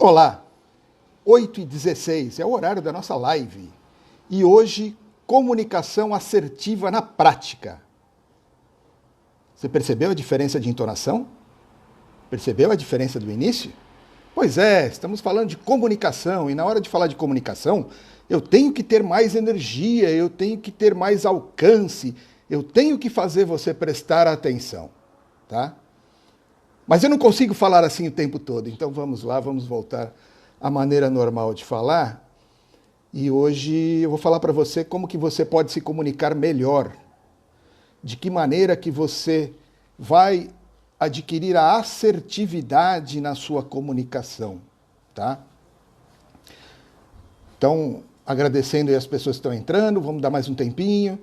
Olá, 8h16 é o horário da nossa live. E hoje, comunicação assertiva na prática. Você percebeu a diferença de entonação? Percebeu a diferença do início? Pois é, estamos falando de comunicação e na hora de falar de comunicação, eu tenho que ter mais energia, eu tenho que ter mais alcance, eu tenho que fazer você prestar atenção, tá? Mas eu não consigo falar assim o tempo todo, então vamos lá, vamos voltar à maneira normal de falar. E hoje eu vou falar para você como que você pode se comunicar melhor. De que maneira que você vai adquirir a assertividade na sua comunicação, tá? Então, agradecendo aí as pessoas que estão entrando, vamos dar mais um tempinho,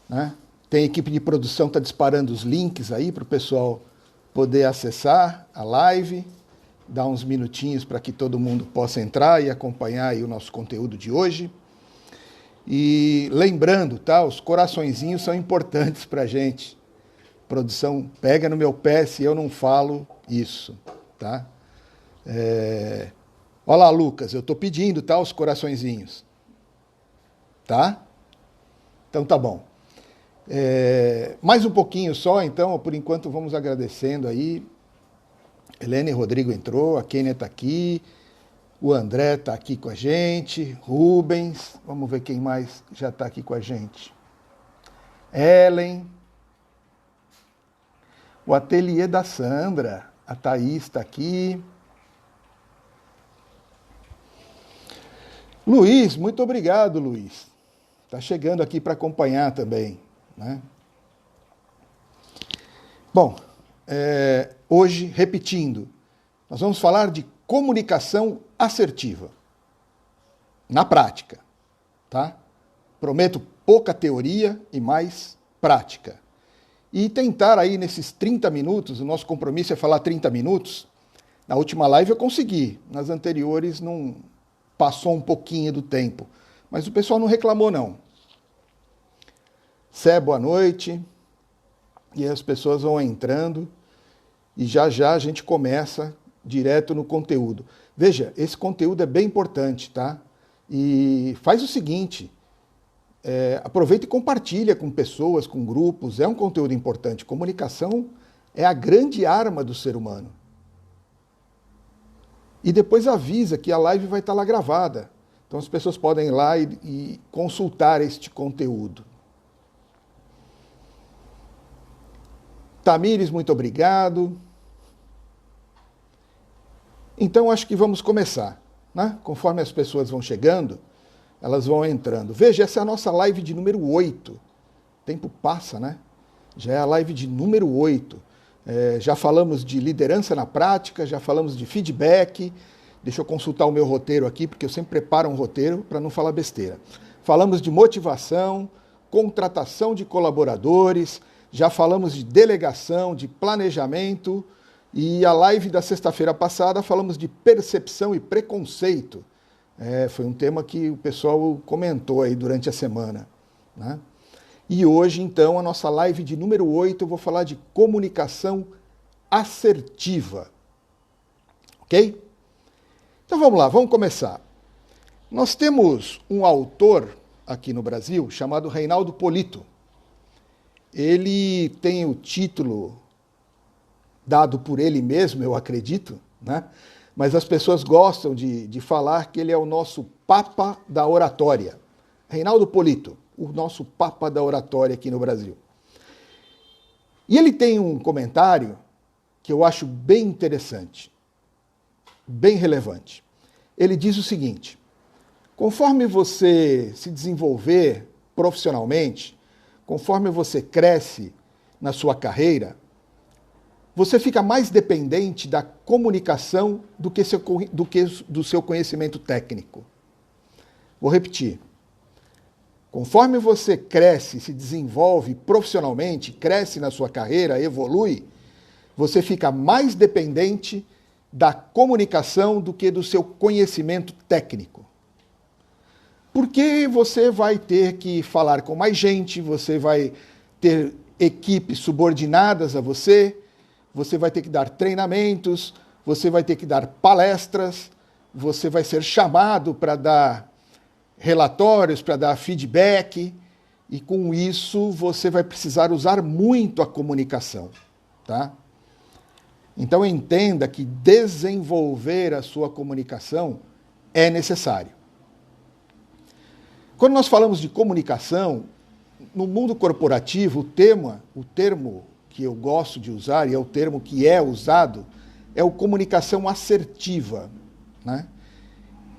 né? Tem equipe de produção que está disparando os links aí para o pessoal poder acessar a live, dar uns minutinhos para que todo mundo possa entrar e acompanhar aí o nosso conteúdo de hoje. E lembrando, tá, os coraçõezinhos são importantes para a gente. Produção, pega no meu pé se eu não falo isso, tá? Olha lá, Lucas, eu estou pedindo, tá, os coraçõezinhos. Tá? Então tá bom. Mais um pouquinho só, então, por enquanto vamos agradecendo aí. Helene Rodrigo entrou, a Kênia está aqui, o André está aqui com a gente, Rubens, vamos ver quem mais já está aqui com a gente. Ellen, o ateliê da Sandra, a Thaís está aqui. Luiz, muito obrigado, Luiz. Está chegando aqui para acompanhar também, né? Bom, hoje, repetindo, nós vamos falar de comunicação assertiva, na prática, tá? Prometo pouca teoria e mais prática. E tentar aí nesses 30 minutos, o nosso compromisso é falar 30 minutos, na última live eu consegui, nas anteriores não passou um pouquinho do tempo, mas o pessoal não reclamou não. Sé, boa noite. E as pessoas vão entrando e já já a gente começa direto no conteúdo. Veja, esse conteúdo é bem importante, tá? E faz o seguinte, aproveita e compartilha com pessoas, com grupos, é um conteúdo importante. Comunicação é a grande arma do ser humano. E depois avisa que a live vai estar lá gravada. Então as pessoas podem ir lá e consultar este conteúdo. Tamires, muito obrigado. Então, acho que vamos começar, né? Conforme as pessoas vão chegando, elas vão entrando. Veja, essa é a nossa live de número 8. O tempo passa, né? Já é a live de número 8. Já falamos de liderança na prática, já falamos de feedback. Deixa eu consultar o meu roteiro aqui, porque eu sempre preparo um roteiro para não falar besteira. Falamos de motivação, contratação de colaboradores, já falamos de delegação, de planejamento, e a live da sexta-feira passada falamos de percepção e preconceito. Foi um tema que o pessoal comentou aí durante a semana, né? E hoje, então, a nossa live de número 8, eu vou falar de comunicação assertiva. Ok? Então vamos lá, vamos começar. Nós temos um autor aqui no Brasil chamado Reinaldo Polito. Ele tem o título dado por ele mesmo, eu acredito, né? Mas as pessoas gostam de falar que ele é o nosso Papa da Oratória. Reinaldo Polito, o nosso Papa da Oratória aqui no Brasil. E ele tem um comentário que eu acho bem interessante, bem relevante. Ele diz o seguinte: conforme você se desenvolver profissionalmente, conforme você cresce na sua carreira, você fica mais dependente da comunicação do que do seu conhecimento técnico. Vou repetir. Conforme você cresce, se desenvolve profissionalmente, cresce na sua carreira, evolui, você fica mais dependente da comunicação do que do seu conhecimento técnico. Porque você vai ter que falar com mais gente, você vai ter equipes subordinadas a você vai ter que dar treinamentos, você vai ter que dar palestras, você vai ser chamado para dar relatórios, para dar feedback, e com isso você vai precisar usar muito a comunicação, tá? Então entenda que desenvolver a sua comunicação é necessário. Quando nós falamos de comunicação, no mundo corporativo, o termo que eu gosto de usar, e é o termo que é usado, é o comunicação assertiva, né?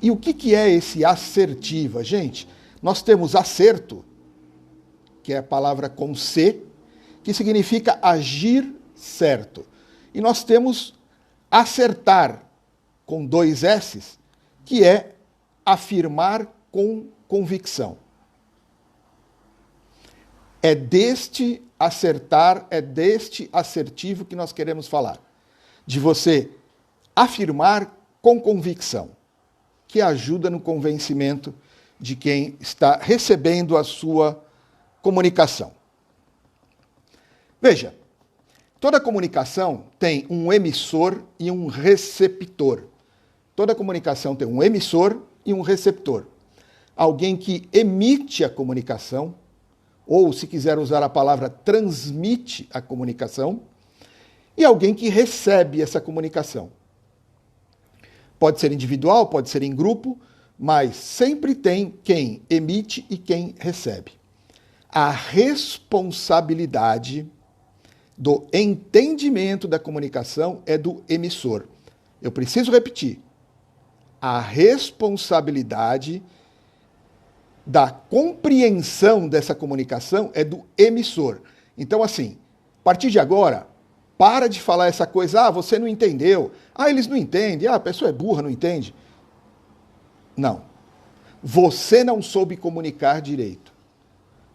E o que é esse assertiva? Gente, nós temos acerto, que é a palavra com C, que significa agir certo. E nós temos acertar, com 2 S's, que é afirmar com convicção. É deste acertar, é deste assertivo que nós queremos falar. De você afirmar com convicção, que ajuda no convencimento de quem está recebendo a sua comunicação. Veja, toda comunicação tem um emissor e um receptor. Toda comunicação tem um emissor e um receptor. Alguém que emite a comunicação, ou, se quiser usar a palavra, transmite a comunicação, e alguém que recebe essa comunicação. Pode ser individual, pode ser em grupo, mas sempre tem quem emite e quem recebe. A responsabilidade do entendimento da comunicação é do emissor. Eu preciso repetir. A responsabilidade da compreensão dessa comunicação é do emissor. Então, assim, a partir de agora, para de falar essa coisa, você não entendeu, eles não entendem, a pessoa é burra, não entende. Não. Você não soube comunicar direito.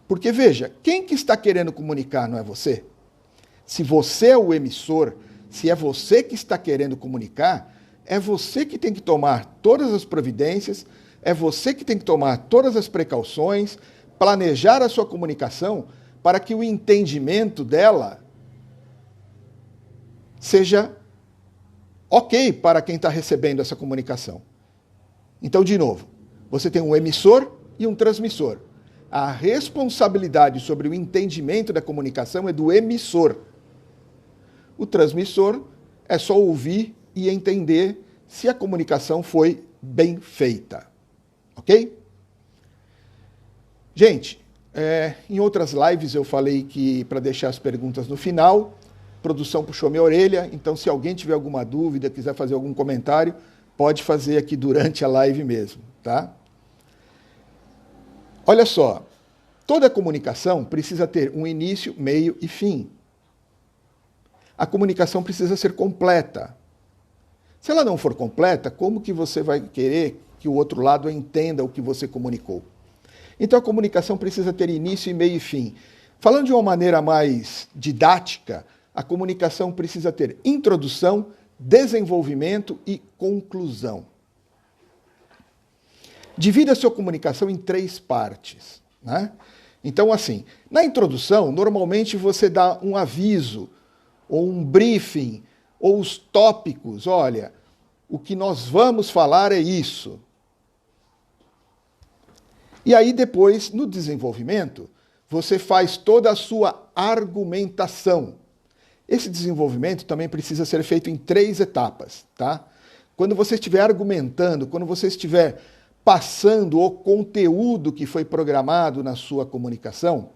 Porque, veja, quem que está querendo comunicar não é você? Se você é o emissor, se é você que está querendo comunicar, é você que tem que tomar todas as providências, é você que tem que tomar todas as precauções, planejar a sua comunicação para que o entendimento dela seja ok para quem está recebendo essa comunicação. Então, de novo, você tem um emissor e um transmissor. A responsabilidade sobre o entendimento da comunicação é do emissor. O transmissor é só ouvir e entender se a comunicação foi bem feita. Ok? Gente, em outras lives eu falei que para deixar as perguntas no final, a produção puxou minha orelha, então se alguém tiver alguma dúvida, quiser fazer algum comentário, pode fazer aqui durante a live mesmo, tá? Olha só, toda comunicação precisa ter um início, meio e fim. A comunicação precisa ser completa. Se ela não for completa, como que você vai querer que o outro lado entenda o que você comunicou? Então a comunicação precisa ter início, meio e fim. Falando de uma maneira mais didática, a comunicação precisa ter introdução, desenvolvimento e conclusão. Divida a sua comunicação em 3 partes, né? Então, assim, na introdução, normalmente você dá um aviso, ou um briefing, ou os tópicos. Olha, o que nós vamos falar é isso. E aí depois, no desenvolvimento, você faz toda a sua argumentação. Esse desenvolvimento também precisa ser feito em 3 etapas, tá? Quando você estiver argumentando, quando você estiver passando o conteúdo que foi programado na sua comunicação,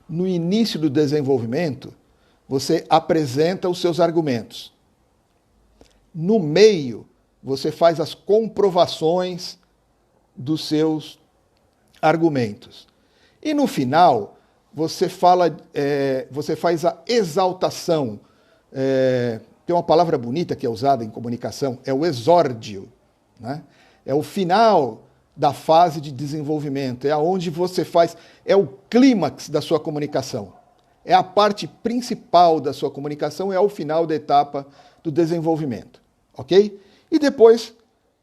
no início do desenvolvimento, você apresenta os seus argumentos. No meio, você faz as comprovações dos seus argumentos. E no final, você faz a exaltação. Tem uma palavra bonita que é usada em comunicação, é o exórdio, né? É o final da fase de desenvolvimento, é onde você faz, é o clímax da sua comunicação. É a parte principal da sua comunicação, é ao final da etapa do desenvolvimento, ok? E depois,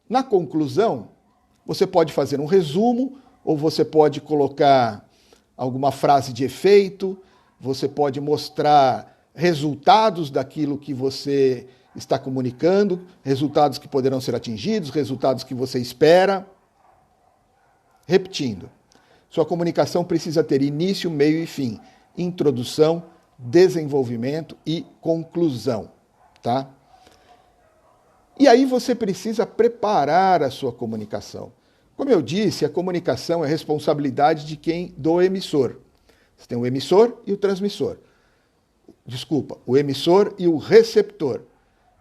na conclusão, você pode fazer um resumo, ou você pode colocar alguma frase de efeito, você pode mostrar resultados daquilo que você está comunicando, resultados que poderão ser atingidos, resultados que você espera. Repetindo, sua comunicação precisa ter início, meio e fim, introdução, desenvolvimento e conclusão, tá? E aí você precisa preparar a sua comunicação. Como eu disse, a comunicação é responsabilidade do emissor. Você tem o emissor e o transmissor. Desculpa, o emissor e o receptor.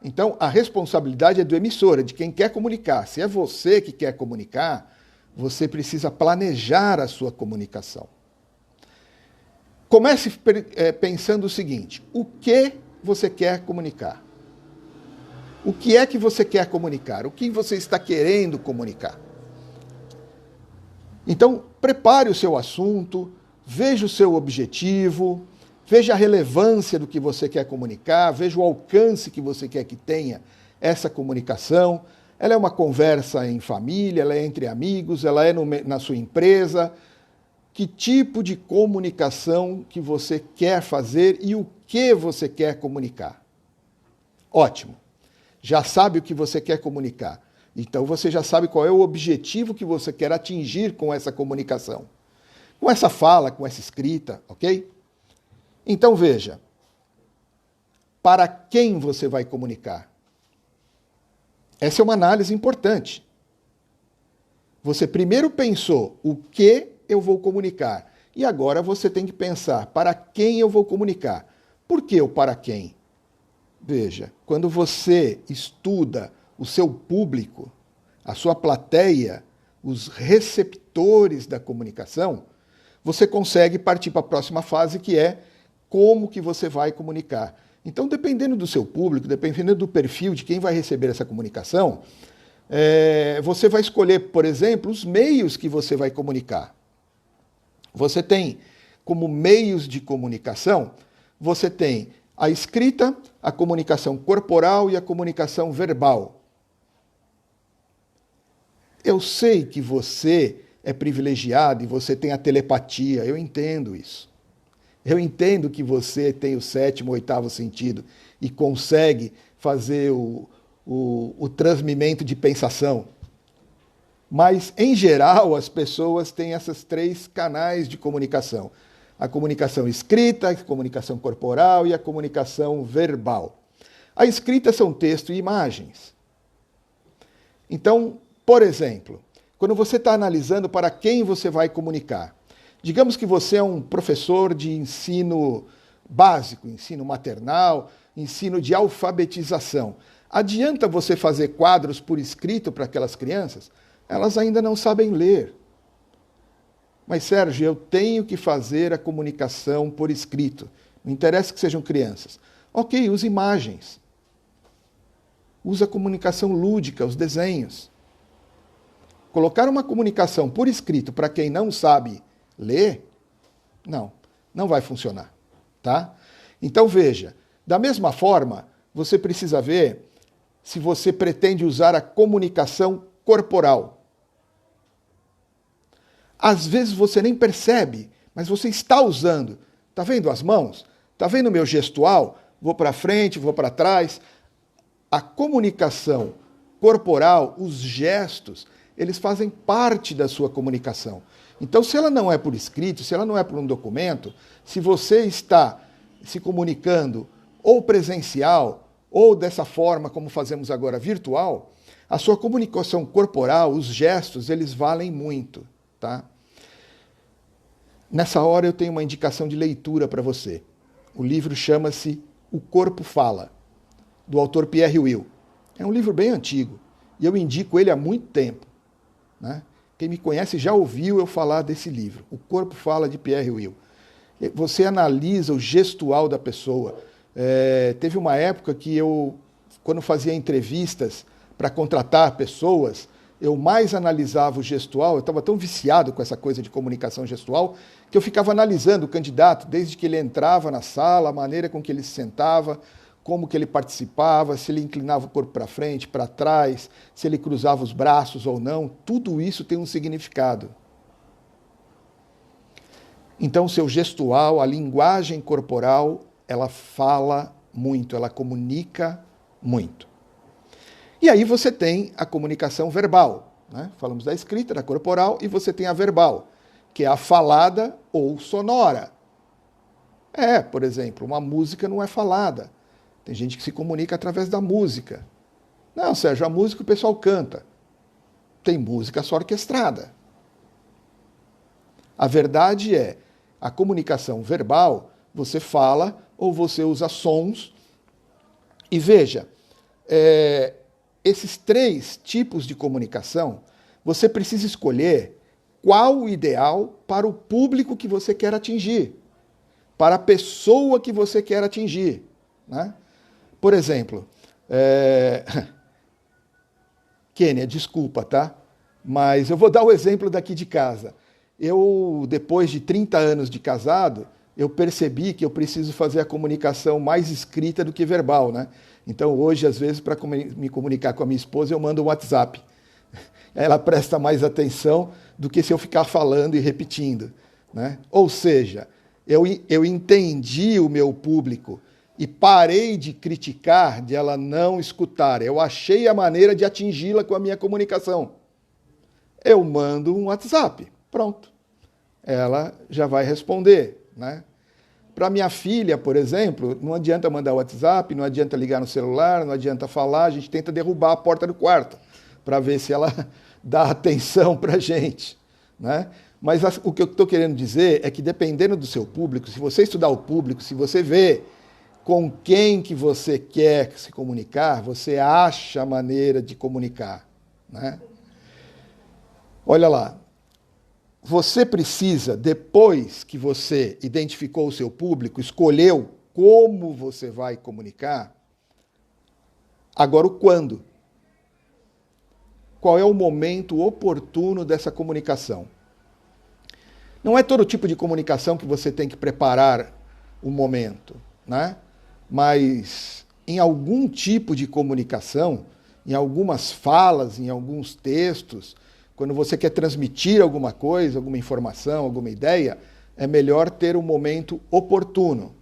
Então, a responsabilidade é do emissor, é de quem quer comunicar. Se é você que quer comunicar, você precisa planejar a sua comunicação. Comece pensando o seguinte: o que você quer comunicar? O que é que você quer comunicar? O que você está querendo comunicar? Então, prepare o seu assunto, veja o seu objetivo, veja a relevância do que você quer comunicar, veja o alcance que você quer que tenha essa comunicação. Ela é uma conversa em família, ela é entre amigos, ela é na sua empresa. Que tipo de comunicação que você quer fazer e o que você quer comunicar? Ótimo. Já sabe o que você quer comunicar. Então você já sabe qual é o objetivo que você quer atingir com essa comunicação. Com essa fala, com essa escrita, ok? Então veja, para quem você vai comunicar? Essa é uma análise importante. Você primeiro pensou o que eu vou comunicar e agora você tem que pensar para quem eu vou comunicar. Por que o para quem? Veja, quando você estuda o seu público, a sua plateia, os receptores da comunicação, você consegue partir para a próxima fase, que é como que você vai comunicar. Então, dependendo do seu público, dependendo do perfil de quem vai receber essa comunicação, você vai escolher, por exemplo, os meios que você vai comunicar. Você tem como meios de comunicação, você tem a escrita, a comunicação corporal e a comunicação verbal. Eu sei que você é privilegiado e você tem a telepatia, eu entendo isso. Eu entendo que você tem o 7º, 8º sentido e consegue fazer o transmimento de pensação. Mas, em geral, as pessoas têm esses 3 canais de comunicação. A comunicação escrita, a comunicação corporal e a comunicação verbal. A escrita são texto e imagens. Então, por exemplo, quando você está analisando para quem você vai comunicar, digamos que você é um professor de ensino básico, ensino maternal, ensino de alfabetização. Adianta você fazer quadros por escrito para aquelas crianças? Elas ainda não sabem ler. Mas, Sérgio, eu tenho que fazer a comunicação por escrito. Não interessa que sejam crianças. Ok, use imagens. Use a comunicação lúdica, os desenhos. Colocar uma comunicação por escrito para quem não sabe ler, não vai funcionar, tá? Então, veja, da mesma forma, você precisa ver se você pretende usar a comunicação corporal. Às vezes você nem percebe, mas você está usando. Está vendo as mãos? Está vendo o meu gestual? Vou para frente, vou para trás. A comunicação corporal, os gestos, eles fazem parte da sua comunicação. Então, se ela não é por escrito, se ela não é por um documento, se você está se comunicando ou presencial, ou dessa forma como fazemos agora, virtual, a sua comunicação corporal, os gestos, eles valem muito, tá? Nessa hora eu tenho uma indicação de leitura para você. O livro chama-se O Corpo Fala, do autor Pierre Will. É um livro bem antigo e eu indico ele há muito tempo, né? Quem me conhece já ouviu eu falar desse livro, O Corpo Fala, de Pierre Will. Você analisa o gestual da pessoa. Teve uma época que eu, quando fazia entrevistas para contratar pessoas, eu mais analisava o gestual, eu estava tão viciado com essa coisa de comunicação gestual, que eu ficava analisando o candidato, desde que ele entrava na sala, a maneira com que ele se sentava, como que ele participava, se ele inclinava o corpo para frente, para trás, se ele cruzava os braços ou não, tudo isso tem um significado. Então, o seu gestual, a linguagem corporal, ela fala muito, ela comunica Muito. E aí você tem a comunicação verbal, né? Falamos da escrita, da corporal, e você tem a verbal, que é a falada ou sonora. Por exemplo, uma música não é falada. Tem gente que se comunica através da música. Não, Sérgio, a música o pessoal canta. Tem música só orquestrada. A verdade é, a comunicação verbal, você fala ou você usa sons. E veja, esses 3 tipos de comunicação, você precisa escolher qual o ideal para o público que você quer atingir, para a pessoa que você quer atingir, né? Por exemplo, Kênia, desculpa, tá? Mas eu vou dar o exemplo daqui de casa. Eu, depois de 30 anos de casado, eu percebi que eu preciso fazer a comunicação mais escrita do que verbal, né? Então hoje, às vezes, para me comunicar com a minha esposa, eu mando um WhatsApp. Ela presta mais atenção do que se eu ficar falando e repetindo, né? Ou seja, eu entendi o meu público e parei de criticar, de ela não escutar. Eu achei a maneira de atingi-la com a minha comunicação. Eu mando um WhatsApp, pronto. Ela já vai responder, né? Para minha filha, por exemplo, não adianta mandar WhatsApp, não adianta ligar no celular, não adianta falar, a gente tenta derrubar a porta do quarto para ver se ela dá atenção para a gente, né? Mas o que eu estou querendo dizer é que dependendo do seu público, se você estudar o público, se você vê com quem que você quer se comunicar, você acha a maneira de comunicar, né? Olha lá, você precisa, depois que você identificou o seu público, escolheu como você vai comunicar, agora o quando. Qual é o momento oportuno dessa comunicação? Não é todo tipo de comunicação que você tem que preparar o momento, né? Mas em algum tipo de comunicação, em algumas falas, em alguns textos, quando você quer transmitir alguma coisa, alguma informação, alguma ideia, é melhor ter um momento oportuno.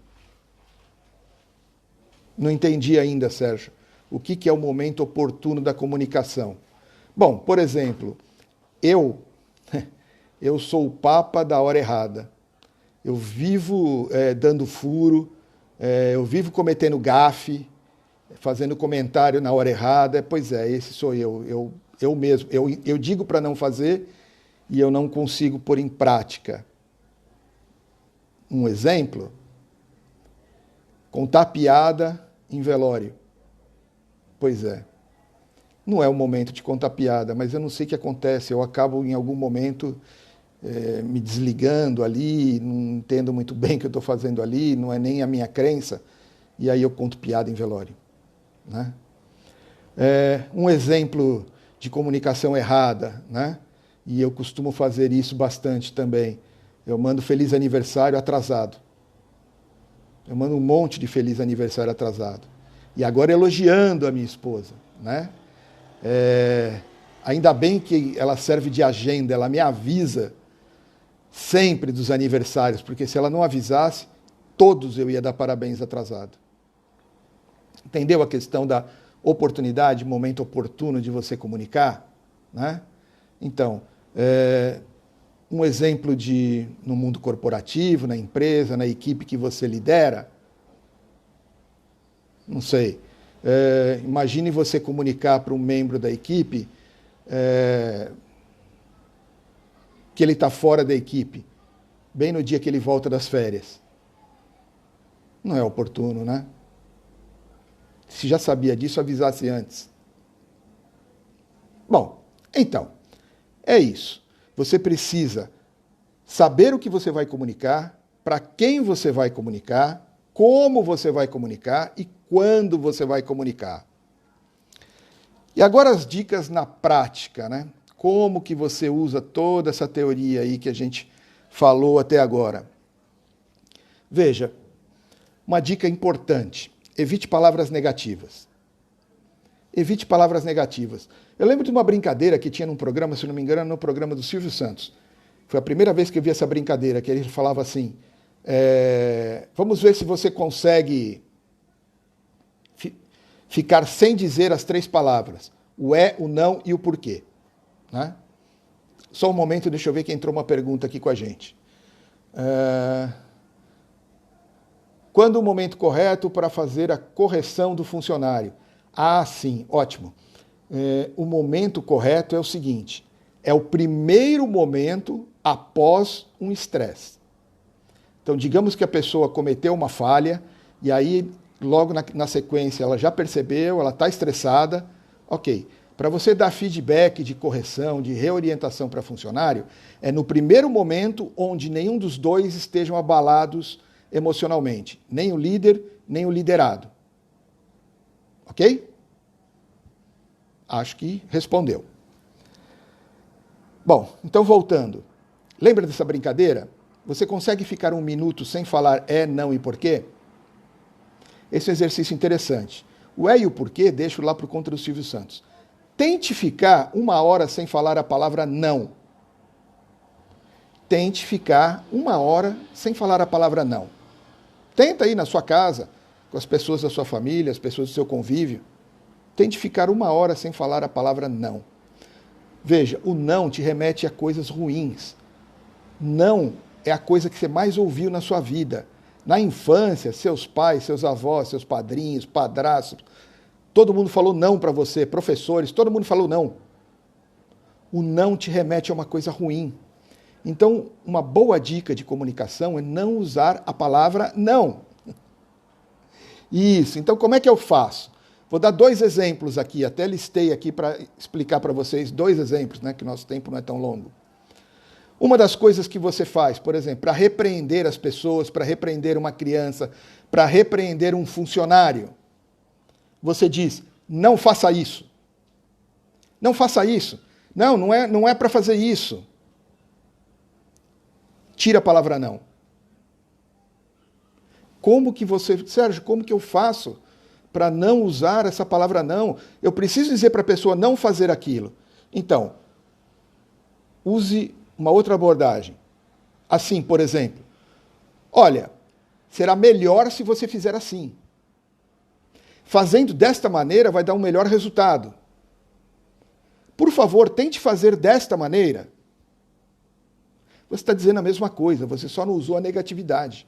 Não entendi ainda, Sérgio, o que é o momento oportuno da comunicação. Bom, por exemplo, eu sou o papa da hora errada. Eu vivo dando furo, eu vivo cometendo gafe, fazendo comentário na hora errada. Pois é, esse sou eu. Eu mesmo. Eu digo para não fazer e eu não consigo pôr em prática. Um exemplo? Contar piada em velório. Pois é. Não é o momento de contar piada, mas eu não sei o que acontece. Eu acabo, em algum momento, me desligando ali, não entendo muito bem o que eu estou fazendo ali, não é nem a minha crença, e aí eu conto piada em velório, né? Um exemplo de comunicação errada, né? E eu costumo fazer isso bastante também. Eu mando feliz aniversário atrasado. Eu mando um monte de feliz aniversário atrasado. E agora elogiando a minha esposa, né? Ainda bem que ela serve de agenda, ela me avisa sempre dos aniversários, porque se ela não avisasse, todos eu ia dar parabéns atrasado. Entendeu a questão da oportunidade, momento oportuno de você comunicar, né? Então, um exemplo no mundo corporativo, na empresa, na equipe que você lidera, não sei, imagine você comunicar para um membro da equipe que ele está fora da equipe, bem no dia que ele volta das férias. Não é oportuno, né? Se já sabia disso, avisasse antes. Bom, então, é isso. Você precisa saber o que você vai comunicar, para quem você vai comunicar, como você vai comunicar e quando você vai comunicar. E agora as dicas na prática, né? Como que você usa toda essa teoria aí que a gente falou até agora. Veja, uma dica importante. Evite palavras negativas. Evite palavras negativas. Eu lembro de uma brincadeira que tinha num programa, se não me engano, no programa do Silvio Santos. Foi a primeira vez que eu vi essa brincadeira, que ele falava assim, vamos ver se você consegue ficar sem dizer as 3 palavras, o é, o não e o porquê. Né? Só um momento, deixa eu ver que entrou uma pergunta aqui com a gente. Quando o momento correto para fazer a correção do funcionário? Ah, sim, ótimo. O momento correto é o seguinte, é o primeiro momento após um estresse. Então, digamos que a pessoa cometeu uma falha e aí, logo na sequência, ela já percebeu, ela está estressada. Ok, para você dar feedback de correção, de reorientação para funcionário, é no primeiro momento onde nenhum dos dois estejam abalados emocionalmente, nem o líder, nem o liderado. Ok? Acho que respondeu. Bom, então voltando. Lembra dessa brincadeira? Você consegue ficar 1 minuto sem falar é, não e porquê? Esse é um exercício interessante. O é e o porquê deixo lá para o contra do Silvio Santos. Tente ficar 1 hora sem falar a palavra não. Tente ficar 1 hora sem falar a palavra não. Tenta aí na sua casa, com as pessoas da sua família, as pessoas do seu convívio. Tente ficar 1 hora sem falar a palavra não. Veja, o não te remete a coisas ruins. Não é a coisa que você mais ouviu na sua vida. Na infância, seus pais, seus avós, seus padrinhos, padrastos, todo mundo falou não para você, professores, todo mundo falou não. O não te remete a uma coisa ruim. Então, uma boa dica de comunicação é não usar a palavra não. Isso, então como é que eu faço? Vou dar 2 exemplos aqui, até listei aqui para explicar para vocês 2 exemplos, né, que nosso tempo não é tão longo. Uma das coisas que você faz, por exemplo, para repreender as pessoas, para repreender uma criança, para repreender um funcionário, você diz, não faça isso. Não faça isso. Não é para fazer isso. Tira a palavra não. Sérgio, como que eu faço para não usar essa palavra não? Eu preciso dizer para a pessoa não fazer aquilo. Então, use uma outra abordagem. Assim, por exemplo, olha, será melhor se você fizer assim. Fazendo desta maneira vai dar um melhor resultado. Por favor, tente fazer desta maneira. Você está dizendo a mesma coisa, você só não usou a negatividade.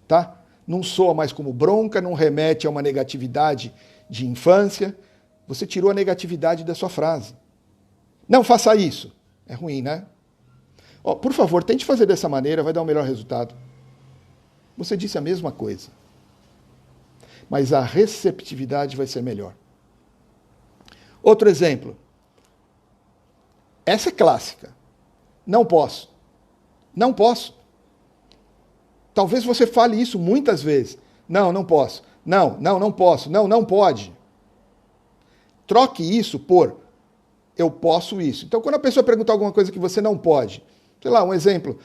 Tá? Não soa mais como bronca, não remete a uma negatividade de infância. Você tirou a negatividade da sua frase. Não faça isso. É ruim, né? Por favor, tente fazer dessa maneira, vai dar um melhor resultado. Você disse a mesma coisa. Mas a receptividade vai ser melhor. Outro exemplo. Essa é clássica. Não posso. Não posso. Talvez você fale isso muitas vezes. Não posso. Não posso. Não pode. Troque isso por eu posso isso. Então, quando a pessoa perguntar alguma coisa que você não pode, sei lá, um exemplo.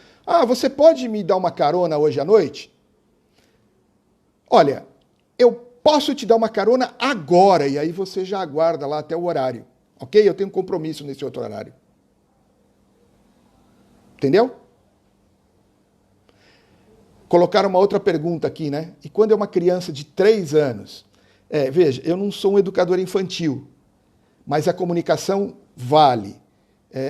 Você pode me dar uma carona hoje à noite? Olha, eu posso te dar uma carona agora, e aí você já aguarda lá até o horário. Ok? Eu tenho um compromisso nesse outro horário. Entendeu? Colocaram uma outra pergunta aqui, né? E quando é uma criança de 3 anos? Veja, eu não sou um educador infantil, mas a comunicação vale.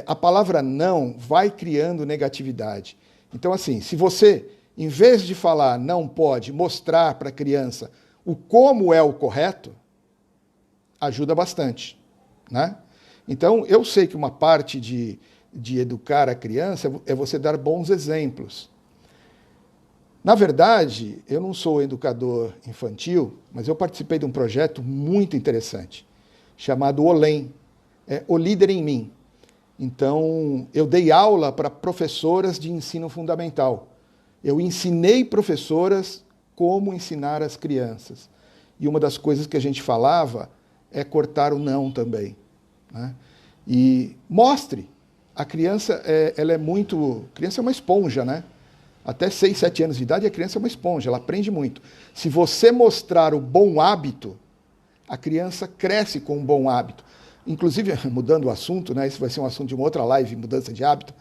A palavra não vai criando negatividade. Então, assim, se você, em vez de falar não pode, mostrar para a criança o como é o correto, ajuda bastante, né? Então, eu sei que uma parte de educar a criança é você dar bons exemplos. Na verdade, eu não sou educador infantil, mas eu participei de um projeto muito interessante, chamado OLEM, O Líder em Mim. Então, eu dei aula para professoras de ensino fundamental. Eu ensinei professoras como ensinar as crianças. E uma das coisas que a gente falava é cortar o não também, né? E mostre. A criança, criança é uma esponja, né? Até 6, 7 anos de idade, a criança é uma esponja, ela aprende muito. Se você mostrar o bom hábito, a criança cresce com um bom hábito. Inclusive, mudando o assunto, né? Isso vai ser um assunto de uma outra live, mudança de hábito,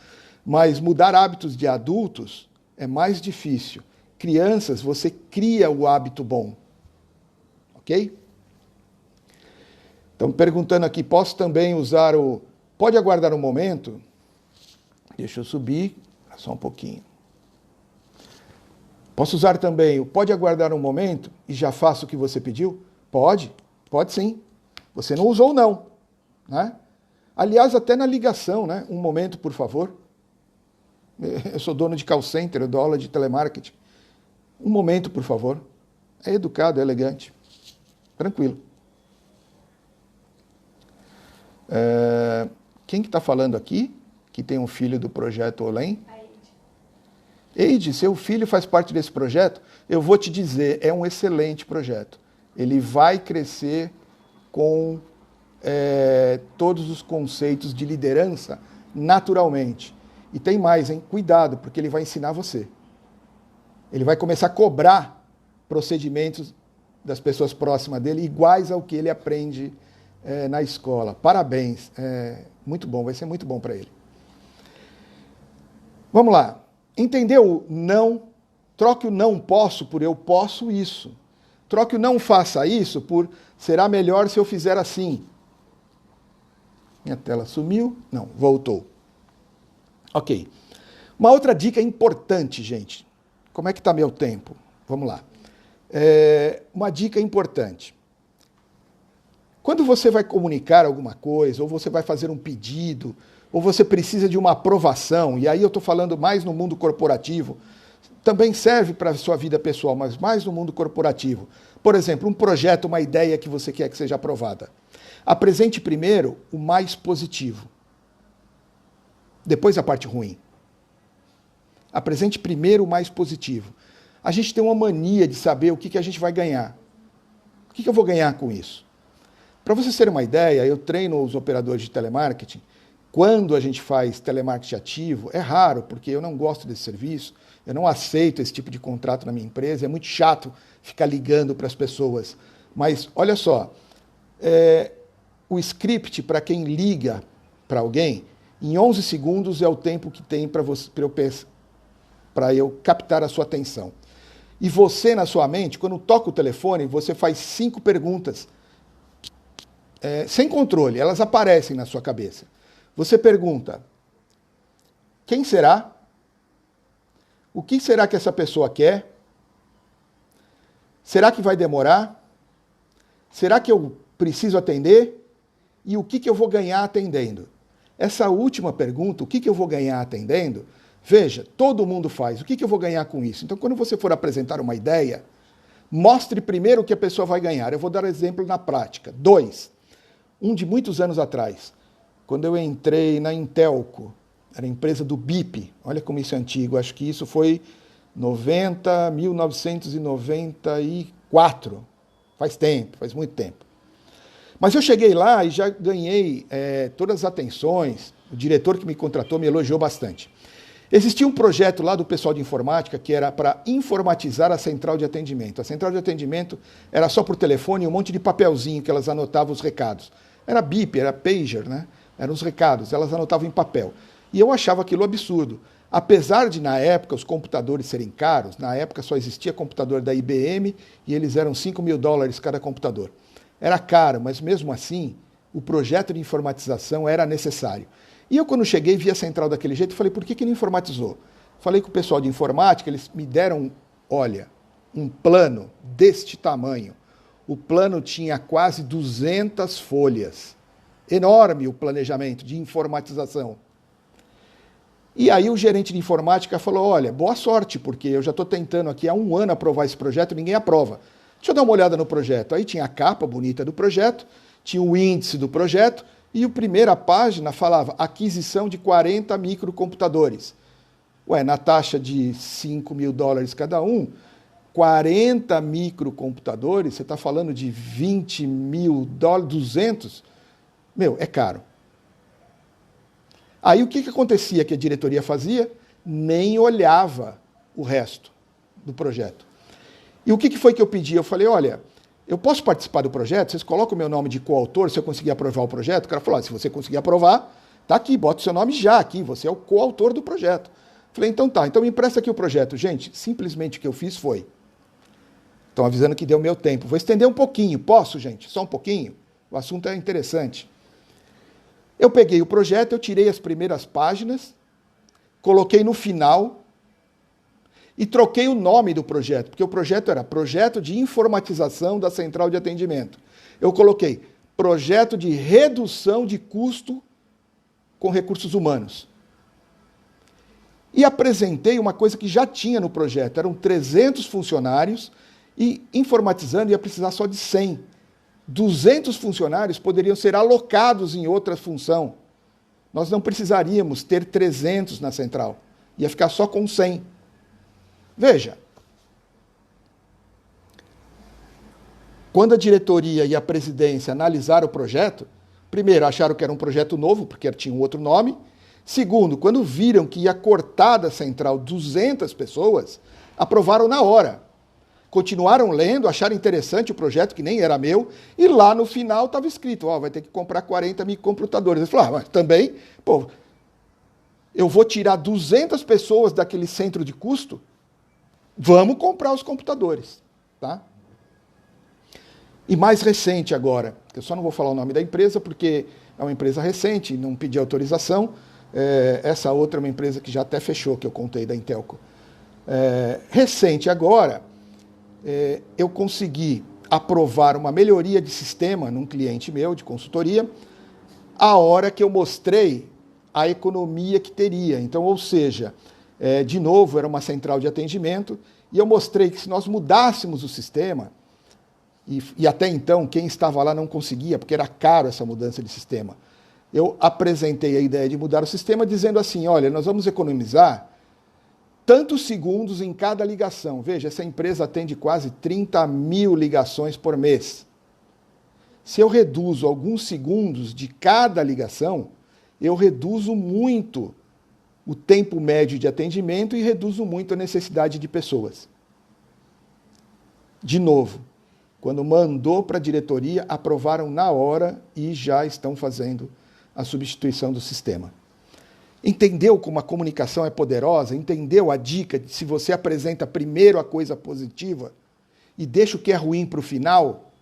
mas mudar hábitos de adultos é mais difícil. Crianças, você cria o hábito bom. Ok? Estão perguntando aqui, posso também usar o... Pode aguardar um momento? Deixa eu subir, só um pouquinho. Posso usar também o pode aguardar um momento e já faço o que você pediu? Pode sim. Você não usou não, né? Aliás, até na ligação, né? Um momento, por favor. Eu sou dono de call center, eu dou aula de telemarketing. Um momento, por favor. É educado, é elegante. Tranquilo. Quem que está falando aqui? Que tem um filho do projeto Olém? Eide, seu filho faz parte desse projeto? Eu vou te dizer, é um excelente projeto. Ele vai crescer com todos os conceitos de liderança naturalmente. E tem mais, hein? Cuidado, porque ele vai ensinar você. Ele vai começar a cobrar procedimentos das pessoas próximas dele iguais ao que ele aprende na escola. Parabéns, muito bom, vai ser muito bom para ele. Vamos lá. Entendeu o não? Troque o não posso por eu posso isso. Troque o não faça isso por será melhor se eu fizer assim. Minha tela sumiu? Não, voltou. Ok. Uma outra dica importante, gente. Como é que está meu tempo? Vamos lá. Uma dica importante. Quando você vai comunicar alguma coisa, ou você vai fazer um pedido, ou você precisa de uma aprovação, e aí eu estou falando mais no mundo corporativo, também serve para a sua vida pessoal, mas mais no mundo corporativo. Por exemplo, um projeto, uma ideia que você quer que seja aprovada. Apresente primeiro o mais positivo. Depois a parte ruim. Apresente primeiro o mais positivo. A gente tem uma mania de saber o que a gente vai ganhar. O que eu vou ganhar com isso? Para vocês terem uma ideia, eu treino os operadores de telemarketing. Quando a gente faz telemarketing ativo, é raro, porque eu não gosto desse serviço, eu não aceito esse tipo de contrato na minha empresa, é muito chato ficar ligando para as pessoas. Mas, olha só, o script para quem liga para alguém, em 11 segundos é o tempo que tem para eu captar a sua atenção. E você, na sua mente, quando toca o telefone, você faz 5 perguntas, sem controle, elas aparecem na sua cabeça. Você pergunta, quem será? O que será que essa pessoa quer? Será que vai demorar? Será que eu preciso atender? E o que eu vou ganhar atendendo? Essa última pergunta, o que eu vou ganhar atendendo? Veja, todo mundo faz. O que eu vou ganhar com isso? Então, quando você for apresentar uma ideia, mostre primeiro o que a pessoa vai ganhar. Eu vou dar exemplo na prática. 2. Um de muitos anos atrás, quando eu entrei na Intelco, era a empresa do BIP, olha como isso é antigo, acho que isso foi 1994, faz tempo, faz muito tempo. Mas eu cheguei lá e já ganhei todas as atenções, o diretor que me contratou me elogiou bastante. Existia um projeto lá do pessoal de informática que era para informatizar a central de atendimento. A central de atendimento era só por telefone, um monte de papelzinho que elas anotavam os recados. Era BIP, era pager, né? Eram os recados, elas anotavam em papel. E eu achava aquilo absurdo. Apesar de, na época, os computadores serem caros, na época só existia computador da IBM e eles eram $5.000 cada computador. Era caro, mas mesmo assim, o projeto de informatização era necessário. E eu, quando cheguei, vi a central daquele jeito e falei, por que não informatizou? Falei com o pessoal de informática, eles me deram, olha, um plano deste tamanho. O plano tinha quase 200 folhas. Enorme o planejamento de informatização. E aí o gerente de informática falou, olha, boa sorte, porque eu já estou tentando aqui há 1 ano aprovar esse projeto e ninguém aprova. Deixa eu dar uma olhada no projeto. Aí tinha a capa bonita do projeto, tinha o índice do projeto, e a primeira página falava aquisição de 40 microcomputadores. Ué, na taxa de $5.000 cada um, 40 microcomputadores, você está falando de $20.000, 200? Meu, é caro. Aí o que acontecia que a diretoria fazia? Nem olhava o resto do projeto. E o que foi que eu pedi? Eu falei, olha, eu posso participar do projeto? Vocês colocam o meu nome de coautor se eu conseguir aprovar o projeto? O cara falou, se você conseguir aprovar, tá aqui, bota o seu nome já aqui, você é o coautor do projeto. Falei, então tá, então me empresta aqui o projeto. Gente, simplesmente o que eu fiz foi, estão avisando que deu meu tempo, vou estender um pouquinho, posso, gente? Só um pouquinho? O assunto é interessante. Eu peguei o projeto, eu tirei as primeiras páginas, coloquei no final e troquei o nome do projeto, porque o projeto era Projeto de Informatização da Central de Atendimento. Eu coloquei Projeto de Redução de Custo com Recursos Humanos. E apresentei uma coisa que já tinha no projeto. Eram 300 funcionários e informatizando ia precisar só de 100. 200 funcionários poderiam ser alocados em outra função. Nós não precisaríamos ter 300 na central. Ia ficar só com 100. Veja, quando a diretoria e a presidência analisaram o projeto, primeiro, acharam que era um projeto novo, porque tinha um outro nome. Segundo, quando viram que ia cortar da central 200 pessoas, aprovaram na hora. Continuaram lendo, acharam interessante o projeto, que nem era meu, e lá no final estava escrito, vai ter que comprar 40 microcomputadores. Eles falaram, mas também, eu vou tirar 200 pessoas daquele centro de custo, vamos comprar os computadores. Tá? E mais recente agora, eu só não vou falar o nome da empresa, porque é uma empresa recente, não pedi autorização. Essa outra é uma empresa que já até fechou, que eu contei da Intelco. Recente agora, eu consegui aprovar uma melhoria de sistema num cliente meu, de consultoria, a hora que eu mostrei a economia que teria. Então, ou seja, de novo, era uma central de atendimento, e eu mostrei que se nós mudássemos o sistema, e até então quem estava lá não conseguia, porque era caro essa mudança de sistema, eu apresentei a ideia de mudar o sistema dizendo assim, olha, nós vamos economizar tantos segundos em cada ligação. Veja, essa empresa atende quase 30 mil ligações por mês. Se eu reduzo alguns segundos de cada ligação, eu reduzo muito o tempo médio de atendimento e reduzo muito a necessidade de pessoas. De novo, quando mandou para a diretoria, aprovaram na hora e já estão fazendo a substituição do sistema. Entendeu como a comunicação é poderosa? Entendeu a dica de se você apresenta primeiro a coisa positiva e deixa o que é ruim para o final?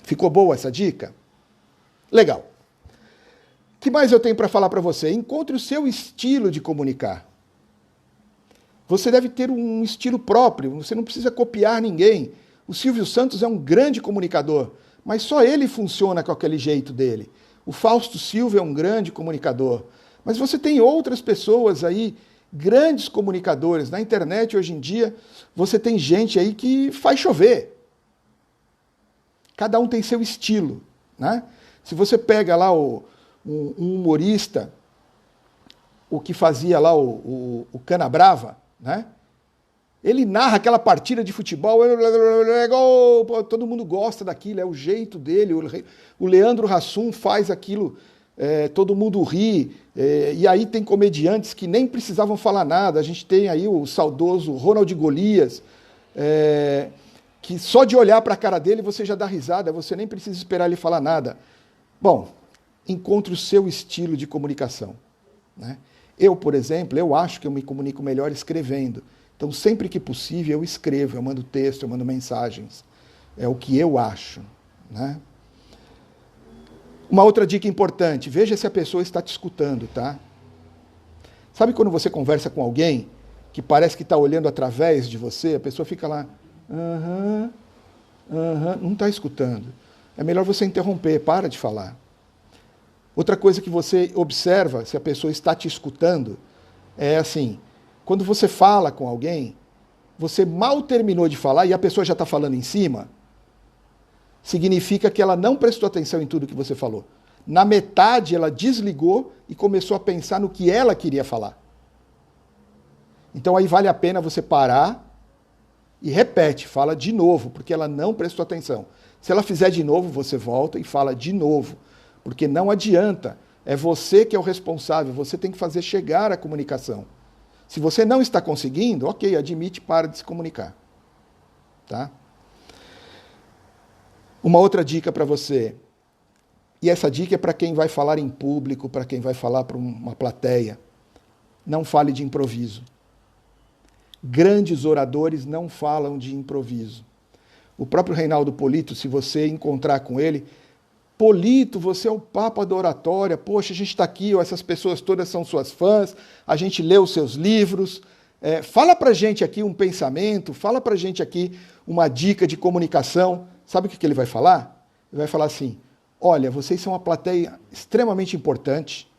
Ficou boa essa dica? Legal. O que mais eu tenho para falar para você? Encontre o seu estilo de comunicar. Você deve ter um estilo próprio, você não precisa copiar ninguém. O Silvio Santos é um grande comunicador, mas só ele funciona com aquele jeito dele. O Fausto Silva é um grande comunicador. Mas você tem outras pessoas aí, grandes comunicadores. Na internet, hoje em dia, você tem gente aí que faz chover. Cada um tem seu estilo. Né? Se você pega lá um humorista, o que fazia lá o Canabrava, né? Ele narra aquela partida de futebol, todo mundo gosta daquilo, é o jeito dele. O Leandro Hassum faz aquilo, todo mundo ri. E aí tem comediantes que nem precisavam falar nada. A gente tem aí o saudoso Ronald Golias, que só de olhar para a cara dele você já dá risada, você nem precisa esperar ele falar nada. Bom, encontre o seu estilo de comunicação. Né? Eu, por exemplo, eu acho que eu me comunico melhor escrevendo. Então, sempre que possível, eu escrevo, eu mando texto, eu mando mensagens. É o que eu acho. Né? Uma outra dica importante, veja se a pessoa está te escutando, tá? Sabe quando você conversa com alguém que parece que está olhando através de você, a pessoa fica lá, não está escutando. É melhor você interromper, para de falar. Outra coisa que você observa, se a pessoa está te escutando, é assim, quando você fala com alguém, você mal terminou de falar e a pessoa já está falando em cima, significa que ela não prestou atenção em tudo que você falou. Na metade, ela desligou e começou a pensar no que ela queria falar. Então aí vale a pena você parar e repete, fala de novo, porque ela não prestou atenção. Se ela fizer de novo, você volta e fala de novo, porque não adianta. É você que é o responsável, você tem que fazer chegar a comunicação. Se você não está conseguindo, ok, admite, para de se comunicar. Tá? Uma outra dica para você, e essa dica é para quem vai falar em público, para quem vai falar para uma plateia. Não fale de improviso. Grandes oradores não falam de improviso. O próprio Reinaldo Polito, se você encontrar com ele, Polito, você é o papa da oratória, poxa, a gente está aqui, ó, essas pessoas todas são suas fãs, a gente lê os seus livros, fala pra gente aqui um pensamento, fala pra gente aqui uma dica de comunicação. Sabe o que ele vai falar? Ele vai falar assim, olha, vocês são uma plateia extremamente importante,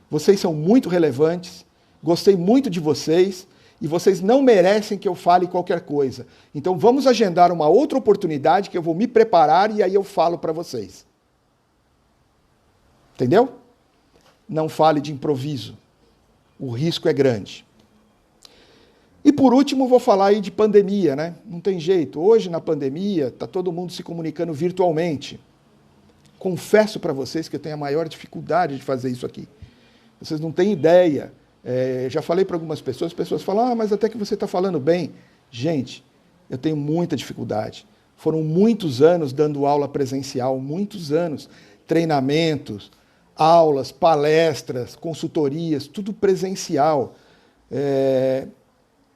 vocês são muito relevantes, gostei muito de vocês, e vocês não merecem que eu fale qualquer coisa. Então vamos agendar uma outra oportunidade que eu vou me preparar e aí eu falo para vocês. Entendeu? Não fale de improviso. O risco é grande. E por último, vou falar aí de pandemia, né? Não tem jeito. Hoje, na pandemia, está todo mundo se comunicando virtualmente. Confesso para vocês que eu tenho a maior dificuldade de fazer isso aqui. Vocês não têm ideia. Já falei para algumas pessoas, as pessoas falam, mas até que você está falando bem. Gente, eu tenho muita dificuldade. Foram muitos anos dando aula presencial, muitos anos. Treinamentos, aulas, palestras, consultorias, tudo presencial.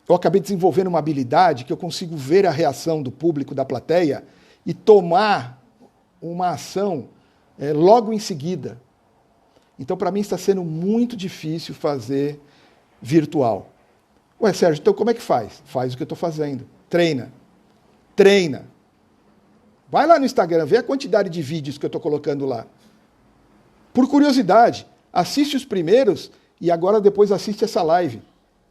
Eu acabei desenvolvendo uma habilidade que eu consigo ver a reação do público, da plateia, e tomar uma ação logo em seguida. Então, para mim, está sendo muito difícil fazer virtual. Ué, Sérgio, então como é que faz? Faz o que eu estou fazendo. Treina. Treina. Vai lá no Instagram, vê a quantidade de vídeos que eu estou colocando lá. Por curiosidade, assiste os primeiros e agora depois assiste essa live.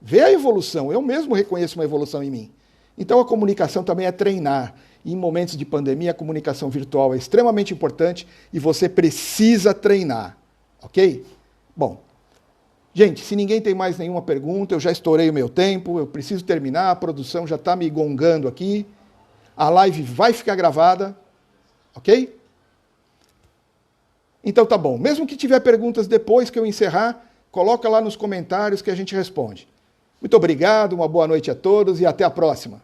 Vê a evolução. Eu mesmo reconheço uma evolução em mim. Então, a comunicação também é treinar. E em momentos de pandemia, a comunicação virtual é extremamente importante e você precisa treinar. Ok? Bom, gente, se ninguém tem mais nenhuma pergunta, eu já estourei o meu tempo, eu preciso terminar, a produção já está me gongando aqui, a live vai ficar gravada, ok? Então tá bom, mesmo que tiver perguntas depois que eu encerrar, coloca lá nos comentários que a gente responde. Muito obrigado, uma boa noite a todos e até a próxima.